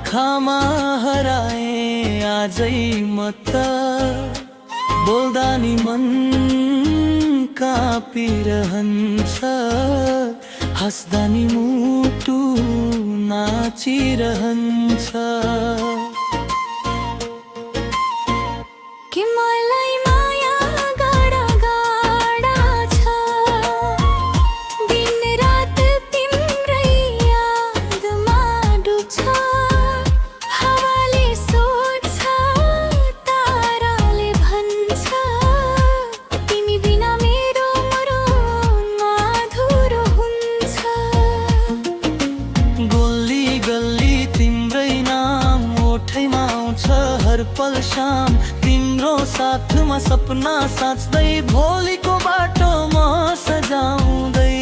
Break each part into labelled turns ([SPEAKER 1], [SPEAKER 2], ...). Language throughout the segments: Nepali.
[SPEAKER 1] आँखामा हराए आजै म त बोल्दा नि मन काँपिरहन्छ हँस्दा नि मुटु नाचिरहन्छ
[SPEAKER 2] कि मलाई माया गाडा गाडा छ दिन रात तिम्रै यादमा डुब्छ हावाले सोध्छ ताराले भन्छ तिमी बिना मेरो मरण अधुरो हुन्छ
[SPEAKER 1] गल्ली गल्ली तिम्रै नाम ओठैमा आउँछ हर पल शाम तिम्रो साथमा सपना साच्दै भोलिको बाटो म सजाउँदै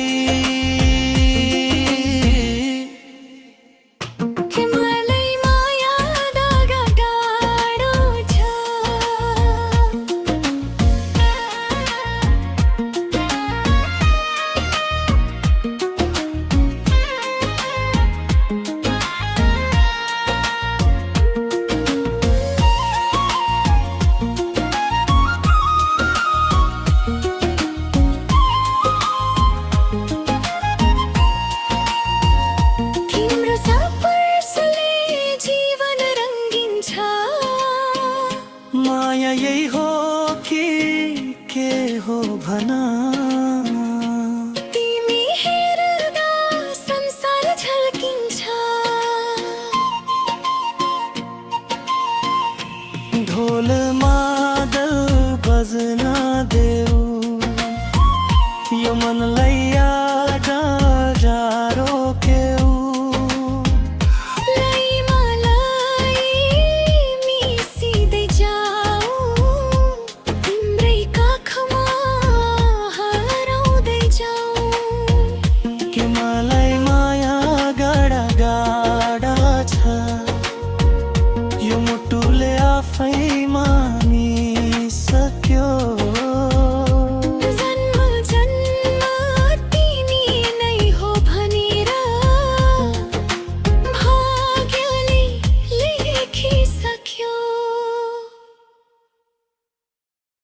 [SPEAKER 2] कि मलाई माया धागा गाडो छ तिम्रो स्पर्शले जीवन रङ्गिन्छ
[SPEAKER 1] माया यही हो कि के हो भना
[SPEAKER 2] तिमी हेर्दा संसार झल्किन्छ
[SPEAKER 1] ढोल मादल बजना देऊ यो मनलाई